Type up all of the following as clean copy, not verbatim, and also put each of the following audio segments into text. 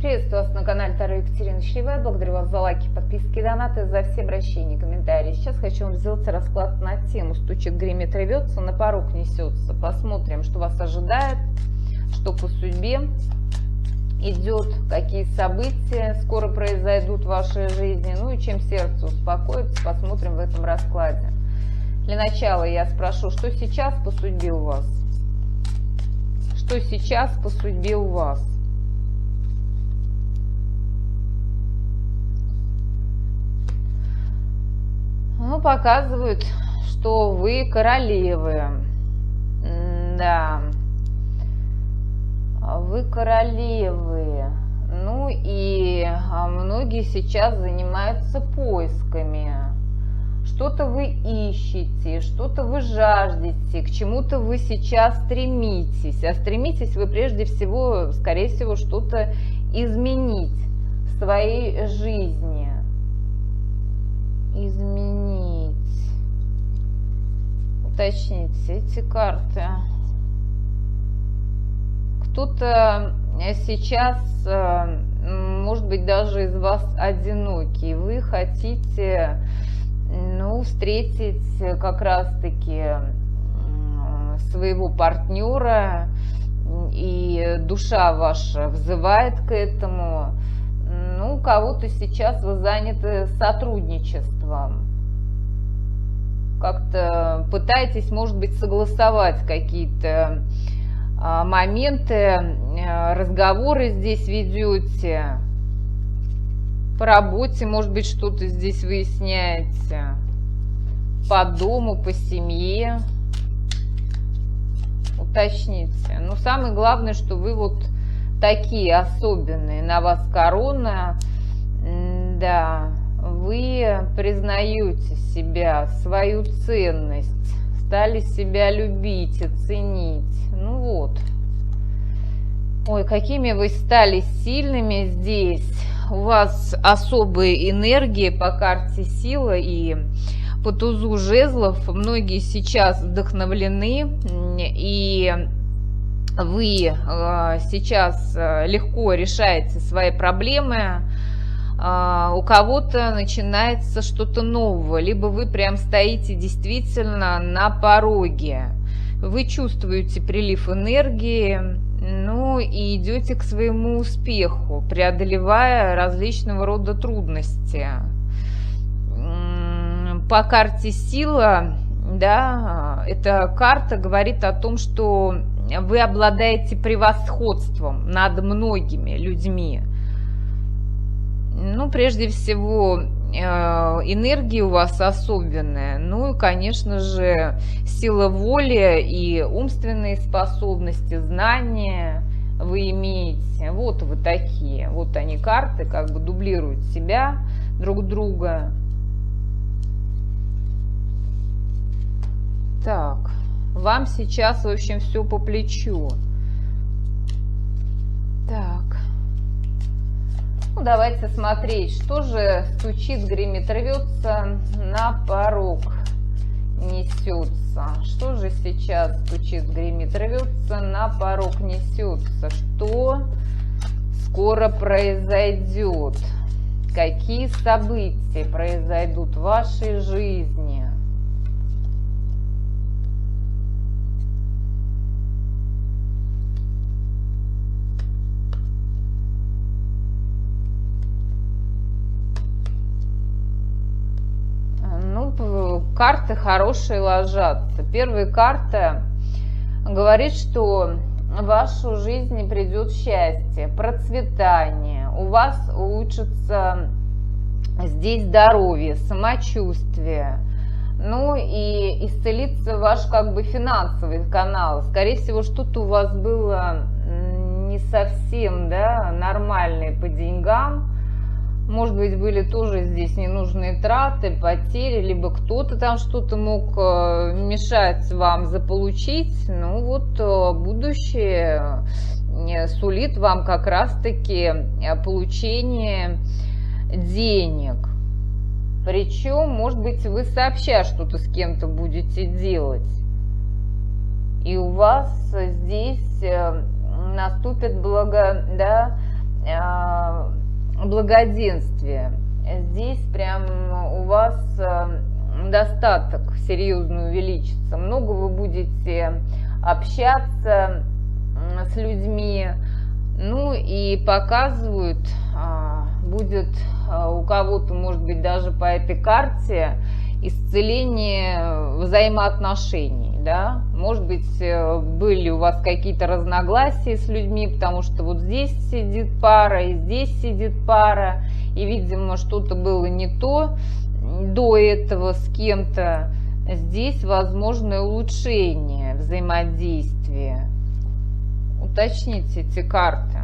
Приветствую вас на канале Таро Екатерина Шлевая. Благодарю вас за лайки, подписки, донаты, за все обращения и комментарии. Сейчас хочу вам сделать расклад на тему «Стучит, гремит, рвется, на порог несется». Посмотрим, что вас ожидает, что по судьбе идет, какие события скоро произойдут в вашей жизни, ну и чем сердце успокоится, посмотрим в этом раскладе. Для начала я спрошу, что сейчас по судьбе у вас? Что сейчас по судьбе у вас? Ну, показывают, что вы королевы. Да. Вы королевы. Ну и многие сейчас занимаются поисками. Что-то вы ищете, что-то вы жаждете, к чему-то вы сейчас стремитесь. А стремитесь вы прежде всего, скорее всего, что-то изменить в своей жизни. Изменить. Уточните эти карты. Кто-то сейчас, может быть, даже из вас одинокий. Вы хотите, ну, встретить как раз-таки своего партнера, и душа ваша взывает к этому. Ну, у кого-то сейчас вы заняты сотрудничеством. Как-то пытаетесь, может быть, согласовать какие-то моменты, разговоры здесь ведете. По работе, может быть, что-то здесь выясняете. По дому, по семье. Уточните. Но самое главное, что вы вот такие особенные, на вас корона, да, вы признаете себя, свою ценность, стали себя любить и ценить. Ну вот. Ой, какими вы стали сильными здесь. У вас особые энергии по карте сила и по тузу жезлов. Многие сейчас вдохновлены, и вы сейчас легко решаете свои проблемы. У кого-то начинается что-то новое, либо вы прям стоите действительно на пороге. Вы чувствуете прилив энергии, ну и идете к своему успеху, преодолевая различного рода трудности. По карте сила, да, эта карта говорит о том, что вы обладаете превосходством над многими людьми. Ну, прежде всего, энергия у вас особенная. Ну и, конечно же, сила воли и умственные способности, знания вы имеете. Вот вы такие. Вот они, карты, как бы дублируют себя друг друга. Так. Вам сейчас, в общем, все по плечу. Так. Ну, давайте смотреть, что же стучит, гремит, рвется, на порог несется. Что же сейчас стучит, гремит, рвется, на порог несется? Что скоро произойдет? Какие события произойдут в вашей жизни? Карты хорошие ложатся. Первая карта говорит, что в вашу жизнь придет счастье, процветание. У вас улучшится здесь здоровье, самочувствие. Ну и исцелится ваш как бы финансовый канал. Скорее всего, что-то у вас было не совсем, да, нормальное по деньгам. Может быть, были тоже здесь ненужные траты, потери, либо кто-то там что-то мог мешать вам заполучить. Ну вот будущее сулит вам как раз-таки получение денег. Причем, может быть, вы сообща что-то с кем-то будете делать. И у вас здесь наступит благоденствие. Здесь прям у вас достаток серьезно увеличится. Много вы будете общаться с людьми. Ну и показывают, будет у кого-то, может быть, даже по этой карте исцеление взаимоотношений, да, может быть, были у вас какие-то разногласия с людьми, потому что вот здесь сидит пара, и здесь сидит пара, и, видимо, что-то было не то до этого с кем-то. Здесь возможно улучшение взаимодействия. Уточните эти карты.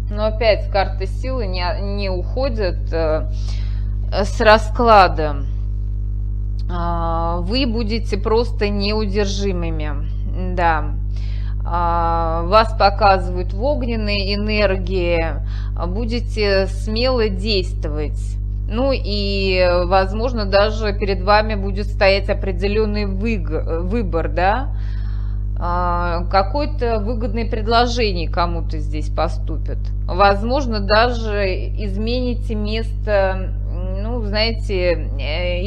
Но опять карты силы не уходят с расклада. Вы будете просто неудержимыми. Да. Вас показывают в огненной энергии. Будете смело действовать. Ну и, возможно, даже перед вами будет стоять определенный выбор, да? Какое-то выгодное предложение кому-то здесь поступит. Возможно, даже измените место, ну, знаете,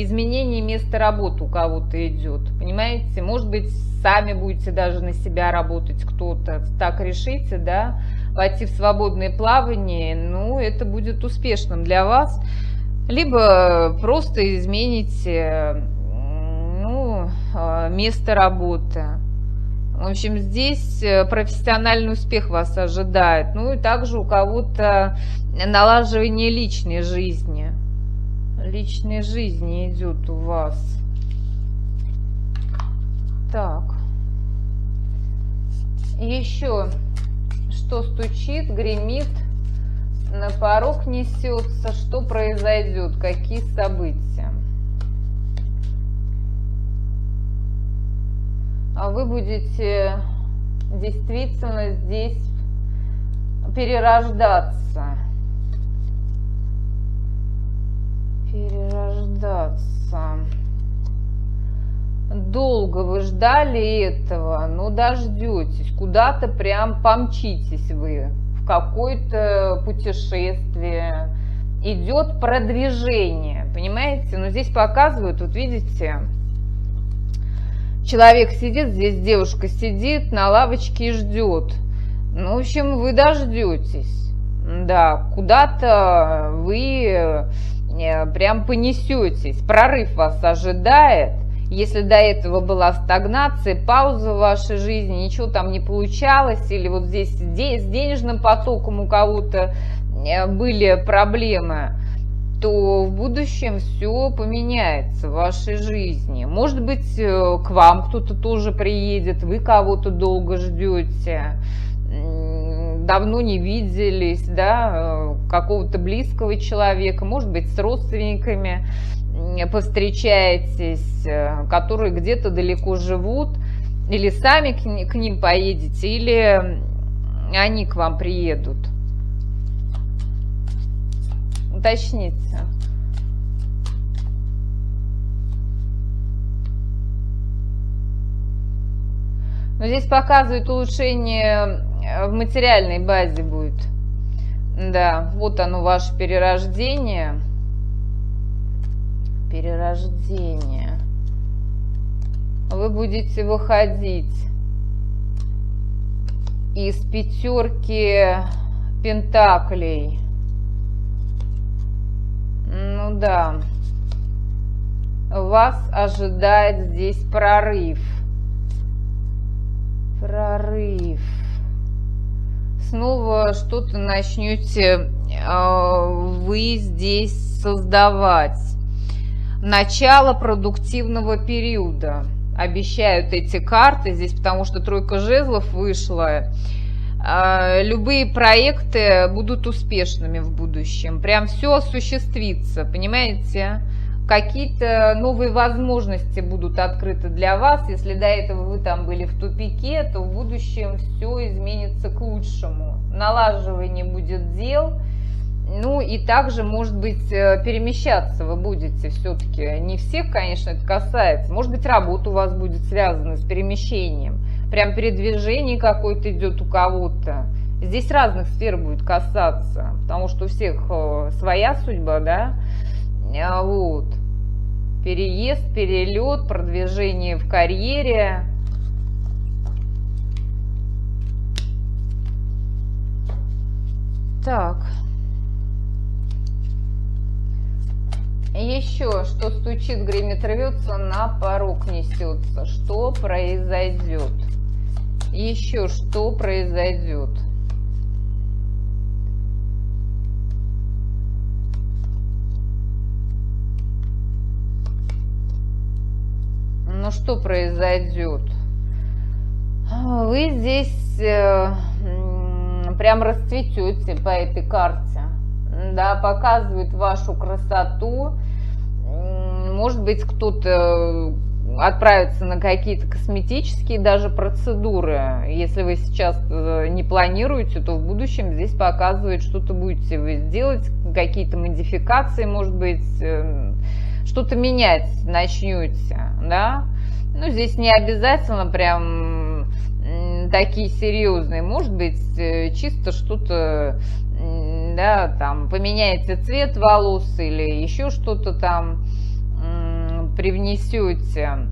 изменение места работы у кого-то идет. Понимаете? Может быть, сами будете даже на себя работать, кто-то так решите, да, войти в свободное плавание, ну, это будет успешным для вас. Либо просто измените, ну, место работы. В общем, здесь профессиональный успех вас ожидает. Ну и также у кого-то налаживание личной жизни. Личной жизни идет у вас. Так. Еще что стучит, гремит, на порог несется, что произойдет, какие события. А вы будете действительно здесь перерождаться. Перерождаться. Долго вы ждали этого, но дождетесь. Куда-то прям помчитесь вы в какое-то путешествие. Идет продвижение, понимаете? Но здесь показывают, вот видите, человек сидит, здесь девушка сидит на лавочке и ждет. Ну, в общем, вы дождетесь. Да, куда-то вы прям понесетесь. Прорыв вас ожидает. Если до этого была стагнация, пауза в вашей жизни, ничего там не получалось, или вот здесь с денежным потоком у кого-то были проблемы, то в будущем все поменяется в вашей жизни. Может быть, к вам кто-то тоже приедет, вы кого-то долго ждете, давно не виделись, да, какого-то близкого человека, может быть, с родственниками повстречаетесь, которые где-то далеко живут, или сами к ним поедете, или они к вам приедут. Уточните. Но здесь показывает улучшение в материальной базе будет. Да, вот оно, ваше перерождение. Перерождение. Вы будете выходить из пятерки пентаклей. Ну да. Вас ожидает здесь прорыв. Прорыв. Снова что-то начнете вы здесь создавать. Начало продуктивного периода. Обещают эти карты здесь, потому что тройка жезлов вышла. Любые проекты будут успешными в будущем. Прям все осуществится, понимаете? Какие-то новые возможности будут открыты для вас. Если до этого вы там были в тупике, то в будущем все изменится к лучшему. Налаживание будет дел. Ну и также, может быть, перемещаться вы будете все-таки. Не всех, конечно, это касается. Может быть, работа у вас будет связана с перемещением. Прям передвижение какое-то идет у кого-то. Здесь разных сфер будет касаться, потому что у всех своя судьба, да. Вот. Переезд, перелет, продвижение в карьере. Так. Еще что стучит, гремит, рвется, на порог несется. Что произойдет? Еще что произойдет? Ну что произойдет? Вы здесь прям расцветете по этой карте. Да, показывает вашу красоту. Может быть, кто-то отправится на какие-то косметические даже процедуры. Если вы сейчас не планируете, то в будущем здесь показывает, что-то будете вы делать, какие-то модификации, может быть, что-то менять начнете, да. Ну, здесь не обязательно прям такие серьезные, может быть, чисто что-то, да, там, поменяете цвет волос или еще что-то там привнесете.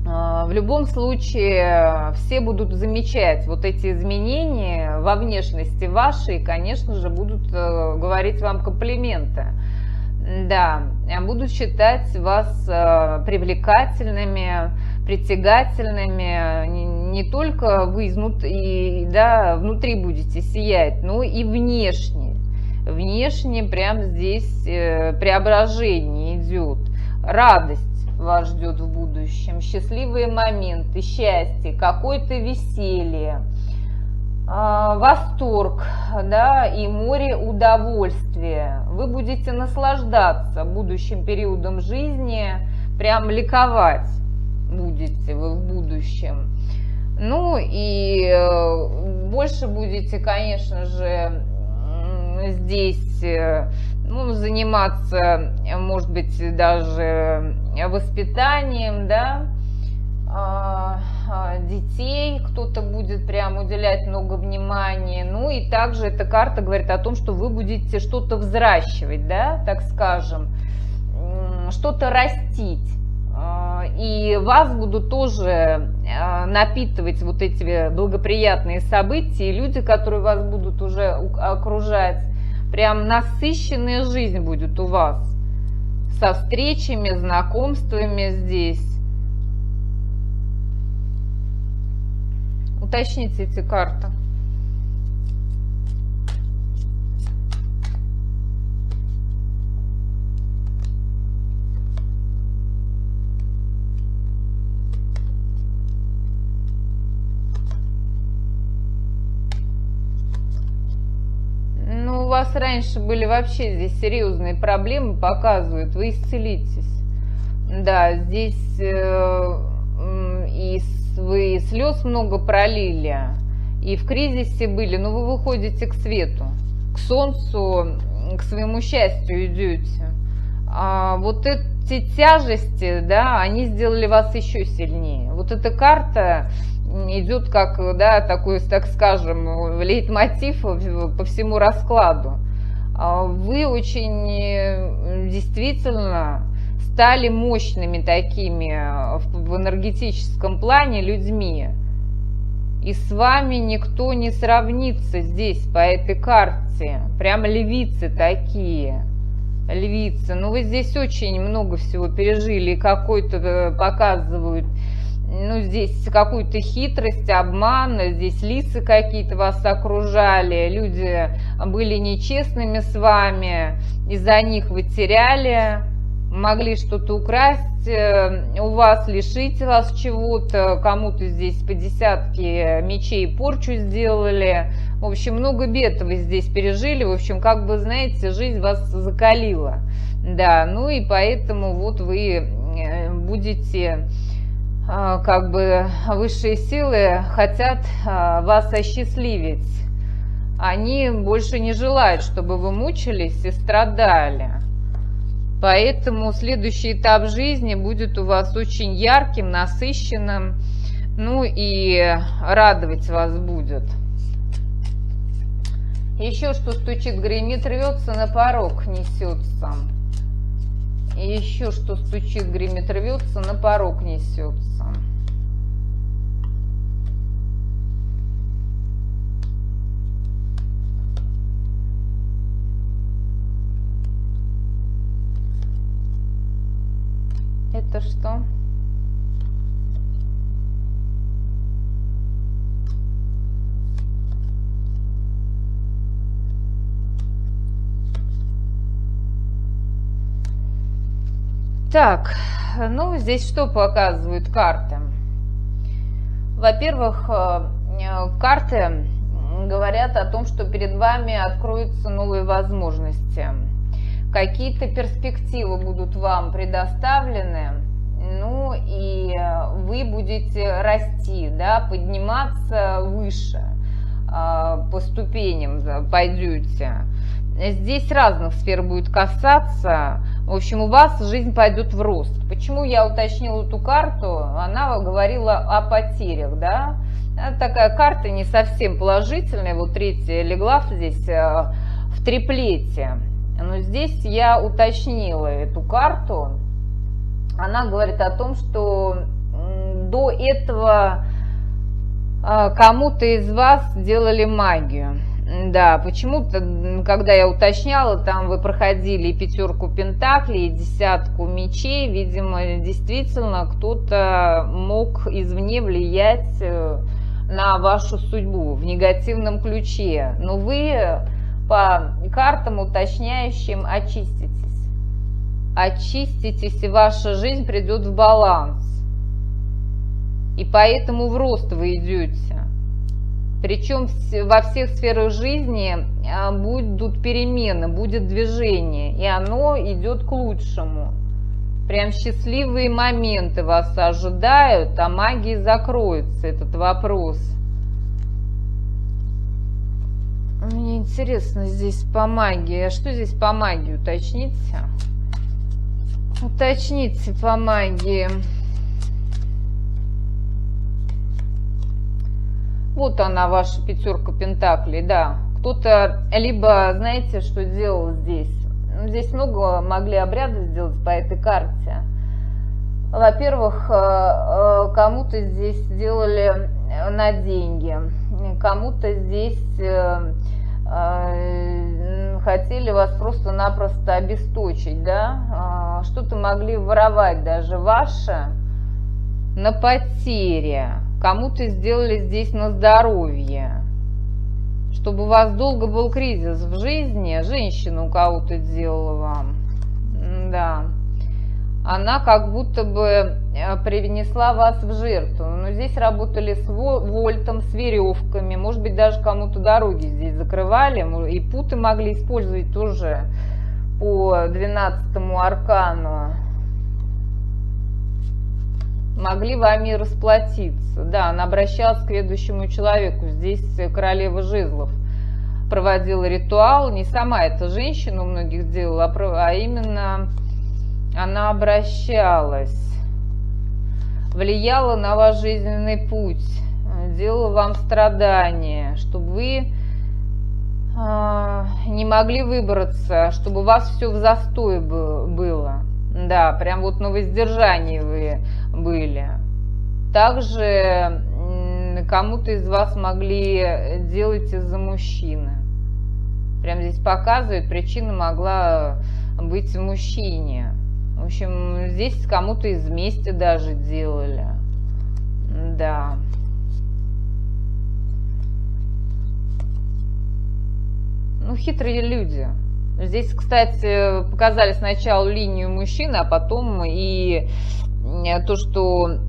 В любом случае, все будут замечать вот эти изменения во внешности вашей, и, конечно же, будут говорить вам комплименты. Да, будут считать вас привлекательными, притягательными. Не только вы изнутри, да, внутри будете сиять, но и внешне. Внешне прям здесь преображение идет. Радость вас ждет в будущем, счастливые моменты, счастье, какое-то веселье, восторг, да, и море удовольствия. Вы будете наслаждаться будущим периодом жизни, прям ликовать будете вы в будущем. Ну и больше будете, конечно же, здесь заниматься, может быть, даже воспитанием, да, детей, кто-то будет прям уделять много внимания. Ну и также эта карта говорит о том, что вы будете что-то взращивать, да, так скажем, что-то растить. И вас будут тоже напитывать вот эти благоприятные события, и люди, которые вас будут уже окружать. Прям насыщенная жизнь будет у вас со встречами, знакомствами здесь. Уточните эти карты. У вас раньше были вообще здесь серьезные проблемы, показывают, вы исцелитесь. Да, здесь вы слез много пролили, и в кризисе были, но вы выходите к свету, к солнцу, к своему счастью идете. А вот эти тяжести, да, они сделали вас еще сильнее. Вот эта карта идет как, да, такой, так скажем, лейтмотив по всему раскладу. Вы очень действительно стали мощными такими в энергетическом плане людьми. И с вами никто не сравнится здесь, по этой карте. Прям львицы такие. Львицы. Ну, вы здесь очень много всего пережили. Какой-то показывают, ну, здесь какую-то хитрость, обман. Здесь лисы какие-то вас окружали. Люди были нечестными с вами. Из-за них вы теряли. Могли что-то украсть у вас, лишить вас чего-то, кому-то здесь по десятке мечей порчу сделали. В общем, много бед вы здесь пережили. В общем, как бы, знаете, жизнь вас закалила. Да, ну и поэтому вот вы будете, как бы, высшие силы хотят вас осчастливить они больше не желают, чтобы вы мучились и страдали. Поэтому следующий этап жизни будет у вас очень ярким, насыщенным, ну и радовать вас будет. Еще что стучит, гремит, рвется, на порог несется. Еще что стучит, гремит, рвется, на порог несется. Это что? Так, ну здесь что показывают карты? Во-первых, карты говорят о том, что перед вами откроются новые возможности. Какие-то перспективы будут вам предоставлены, ну и вы будете расти, да, подниматься выше, по ступеням пойдете. Здесь разных сфер будет касаться. В общем, у вас жизнь пойдет в рост. Почему я уточнила эту карту? Она говорила о потерях, да. Это такая карта не совсем положительная. Вот третья легла здесь в триплете. Но здесь я уточнила эту карту. Она говорит о том, что до этого кому-то из вас делали магию. Да, почему-то, когда я уточняла, там вы проходили и пятерку пентаклей, и десятку мечей. Видимо, действительно кто-то мог извне влиять на вашу судьбу в негативном ключе. Но вы по картам уточняющим очиститесь. Очиститесь, и ваша жизнь придет в баланс. И поэтому в рост вы идете. Причем во всех сферах жизни будут перемены, будет движение, и оно идет к лучшему. Прям счастливые моменты вас ожидают, а магии закроется этот вопрос. Мне интересно здесь по магии. А что здесь по магии? Уточните. Уточните по магии. Вот она, ваша пятерка пентаклей, да. Кто-то либо, знаете, что делал здесь? Здесь много могли обрядов сделать по этой карте. Во-первых, кому-то здесь сделали на деньги, кому-то здесь хотели вас просто-напросто обесточить, да. Что-то могли воровать даже ваше на потере. Кому-то сделали здесь на здоровье, чтобы у вас долго был кризис в жизни. Женщина у кого-то делала вам, да. Она как будто бы принесла вас в жертву. Но здесь работали с вольтом, с веревками. Может быть, даже кому-то дороги здесь закрывали. И путы могли использовать тоже по 12-му аркану. Могли вами расплатиться. Да, она обращалась к следующему человеку. Здесь королева жезлов проводила ритуал. Не сама эта женщина у многих делала, а именно она обращалась. Влияла на ваш жизненный путь. Делала вам страдания, чтобы вы не могли выбраться, чтобы у вас все в застой было. Да, прям вот на воздержании вы были. Также кому-то из вас могли делать из-за мужчины. Прям здесь показывает, причина могла быть в мужчине. В общем, здесь кому-то из мести даже делали. Да. Ну, хитрые люди. Здесь, кстати, показали сначала линию мужчины, а потом и то, что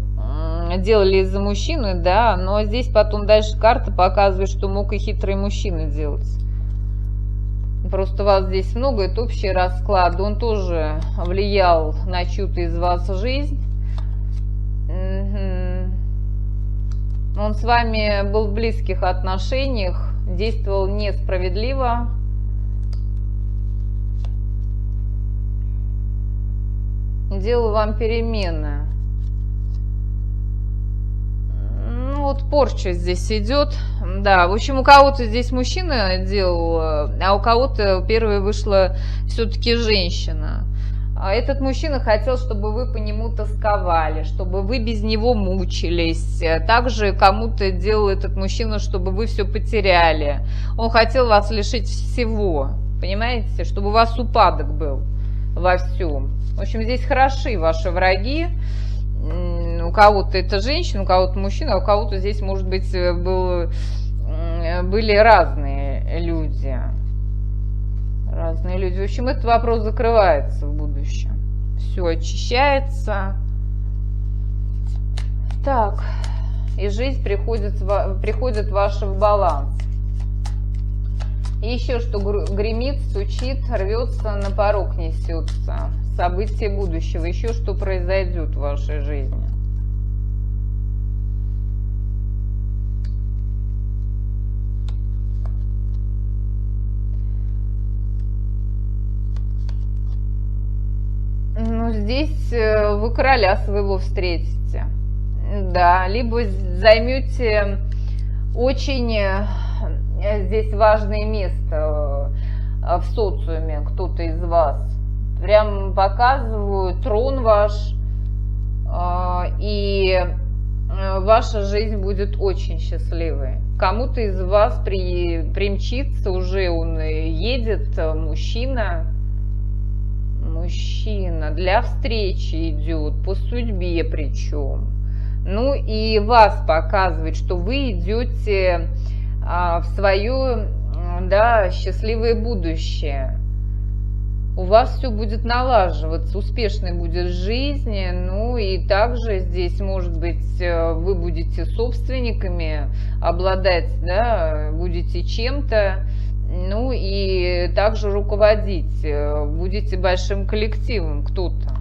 делали из-за мужчины, да, но здесь потом дальше карта показывает, что мог и хитрый мужчина делать. Просто у вас здесь много, это общий расклад, он тоже влиял на чью-то из вас жизнь. Он с вами был в близких отношениях, действовал несправедливо. Делал вам перемены. Ну вот порча здесь идет. Да, в общем, у кого-то здесь мужчина делал, а у кого-то первой вышла все-таки женщина. А этот мужчина хотел, чтобы вы по нему тосковали, чтобы вы без него мучились. Также кому-то делал этот мужчина, чтобы вы все потеряли. Он хотел вас лишить всего, понимаете, чтобы у вас упадок был во всем. В общем, здесь хороши ваши враги. У кого-то это женщина, у кого-то мужчина, а у кого-то здесь, может быть, были разные люди. Разные люди. В общем, этот вопрос закрывается в будущем. Все очищается. Так. И жизнь приходит ваша в баланс. И еще что гремит, стучит, рвется, на порог несется. События будущего. Еще что произойдет в вашей жизни. Ну, здесь вы короля своего встретите. Да, либо займете очень здесь важное место в социуме, кто-то из вас. Прям показываю трон ваш, и ваша жизнь будет очень счастливой. Кому-то из вас примчится, уже он едет, мужчина, для встречи идет, по судьбе причем. Ну и вас показывает, что вы идете в свое, да, счастливое будущее. У вас все будет налаживаться, успешной будет жизнь. Ну и также здесь, может быть, вы будете собственниками, обладать, да, будете чем-то. Ну и также руководить, будете большим коллективом кто-то.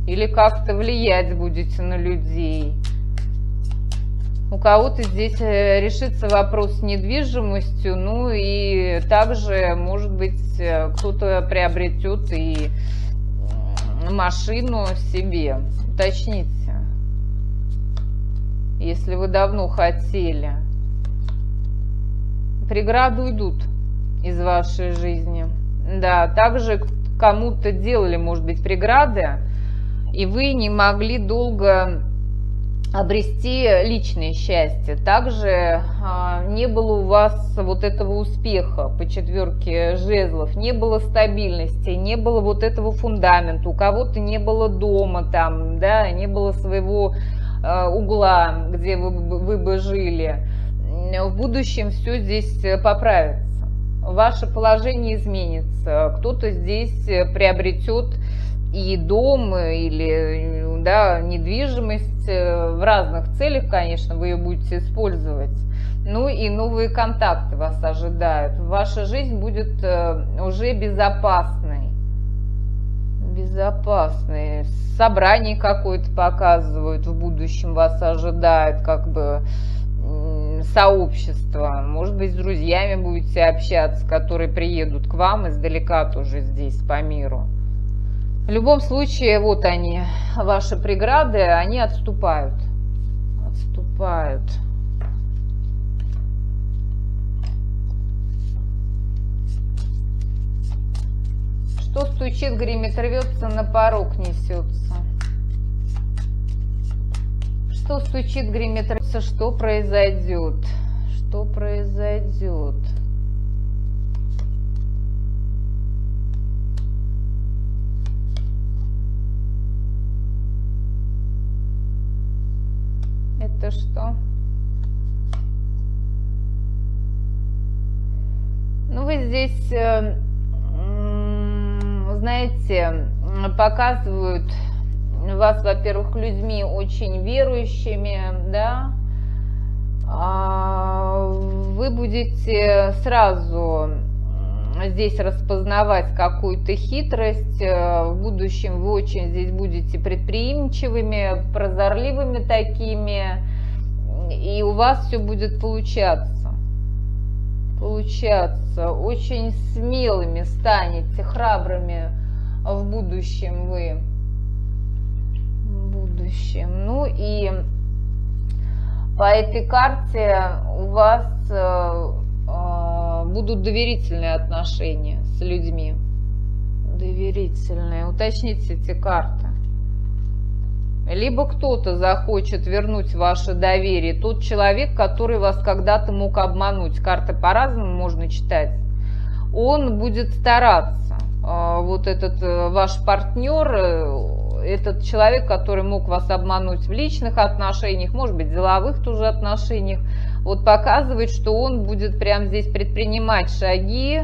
Или как-то влиять будете на людей. У кого-то здесь решится вопрос с недвижимостью, ну и также, может быть, кто-то приобретет и машину себе. Уточните, если вы давно хотели. Преграды уйдут из вашей жизни. Да, также кому-то делали, может быть, преграды, и вы не могли долго обрести личное счастье. Также не было у вас вот этого успеха по четверке жезлов, не было стабильности, не было вот этого фундамента, у кого-то не было дома там, да, не было своего угла, где вы бы жили. В будущем все здесь поправится, ваше положение изменится, кто-то здесь приобретет и дом, или, да, недвижимость в разных целях, конечно, вы ее будете использовать. Ну и новые контакты вас ожидают. Ваша жизнь будет уже безопасной. Безопасной. Собрание какое-то показывают, в будущем вас ожидает, как бы, сообщество. Может быть, с друзьями будете общаться, которые приедут к вам издалека тоже здесь, по миру. В любом случае, вот они, ваши преграды, они отступают. Отступают. Что стучит, гремит, рвется, на порог несется. Что стучит, гремит, рвется, что произойдет? Что произойдет? Это что? Ну, вы здесь, знаете, показывают вас, во-первых, людьми очень верующими, да. Вы будете сразу здесь распознавать какую-то хитрость. В будущем вы очень здесь будете предприимчивыми, прозорливыми такими. и у вас все будет получаться. Очень смелыми станете, храбрыми в будущем вы. Ну и по этой карте у вас будут доверительные отношения с людьми. Доверительные. Уточните эти карты. Либо кто-то захочет вернуть ваше доверие. Тот человек, который вас когда-то мог обмануть. Карты по-разному можно читать. Он будет стараться. Вот этот ваш партнер, этот человек, который мог вас обмануть в личных отношениях, может быть, в деловых тоже отношениях, вот показывает, что он будет прямо здесь предпринимать шаги.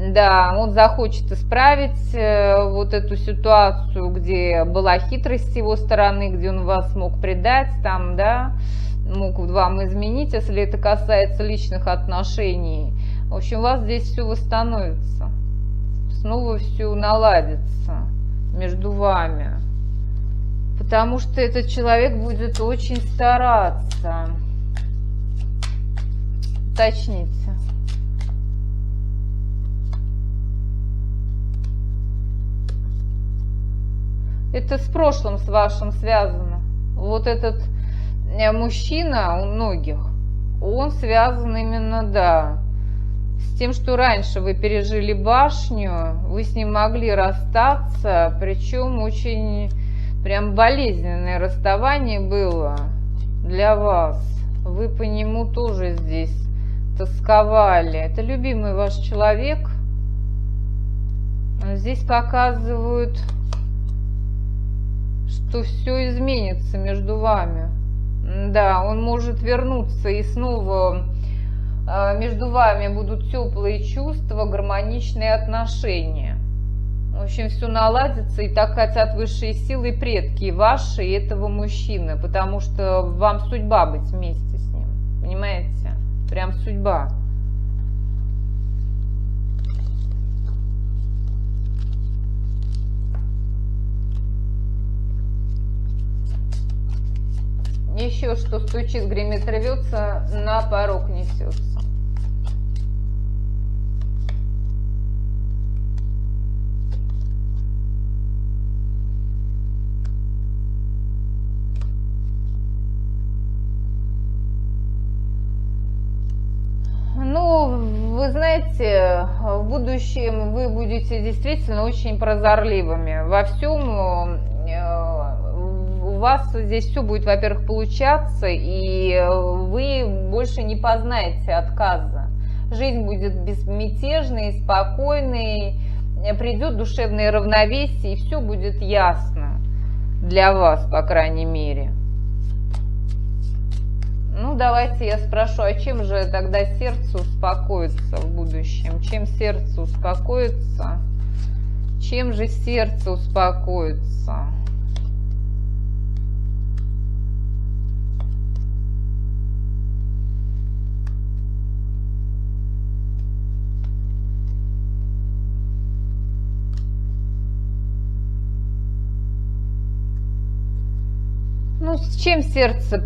Да, он захочет исправить вот эту ситуацию, где была хитрость с его стороны, где он вас мог предать, там, да, мог вам изменить, если это касается личных отношений. В общем, у вас здесь все восстановится, снова все наладится между вами, потому что этот человек будет очень стараться. Уточните. Это с прошлым с вашим связано. Вот этот мужчина у многих, он связан именно, да, с тем, что раньше вы пережили башню, вы с ним могли расстаться, причем очень прям болезненное расставание было для вас. Вы по нему тоже здесь тосковали. Это любимый ваш человек. Здесь показывают, что все изменится между вами. Да, он может вернуться, и снова между вами будут теплые чувства, гармоничные отношения. В общем, все наладится, и так хотят высшие силы и предки ваши, и этого мужчины, потому что вам судьба быть вместе с ним. Понимаете? Прям судьба. Еще что стучит, гремит, рвется, на порог несется. Ну, вы знаете, в будущем вы будете действительно очень прозорливыми. Во всем у вас здесь все будет, во-первых, получаться, и вы больше не познаете отказа. Жизнь будет безмятежной, спокойной, придет душевное равновесие, и все будет ясно для вас, по крайней мере. Ну, давайте я спрошу, а чем же тогда сердце успокоится в будущем? Чем сердце успокоится? Чем же сердце успокоится? Ну, с чем сердце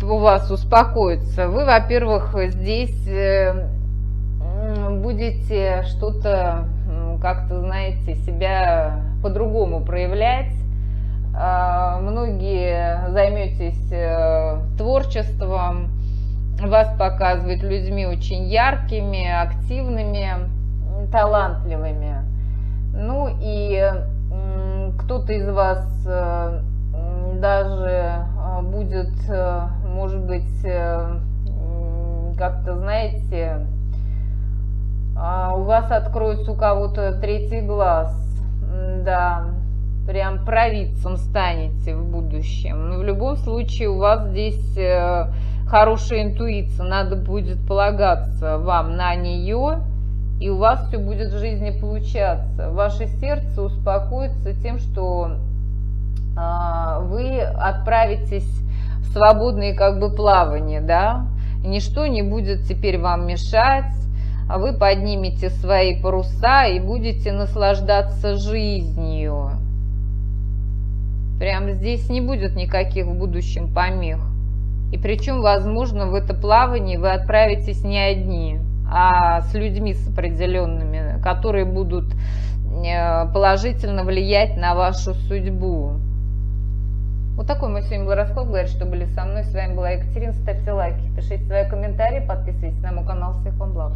у вас успокоится? Вы, во-первых, здесь будете что-то, как-то, знаете, себя по-другому проявлять. Многие займетесь творчеством. Вас показывают людьми очень яркими, активными, талантливыми. Ну и кто-то из вас даже будет, может быть, как-то, знаете, у вас откроется у кого-то третий глаз, да, прям провидцем станете в будущем. Но в любом случае у вас здесь хорошая интуиция, надо будет полагаться вам на нее, и у вас все будет в жизни получаться. Ваше сердце успокоится тем, что вы отправитесь в свободное как бы плавание, да, ничто не будет теперь вам мешать, а вы поднимете свои паруса и будете наслаждаться жизнью. Прям здесь не будет никаких в будущем помех. И причем, возможно, в это плавание вы отправитесь не одни, а с людьми с определенными, которые будут положительно влиять на вашу судьбу. Вот такой мой сегодня был расклад. Говорит, что были со мной. С вами была Екатерина. Ставьте лайки, пишите свои комментарии, подписывайтесь на мой канал. Всех вам благ.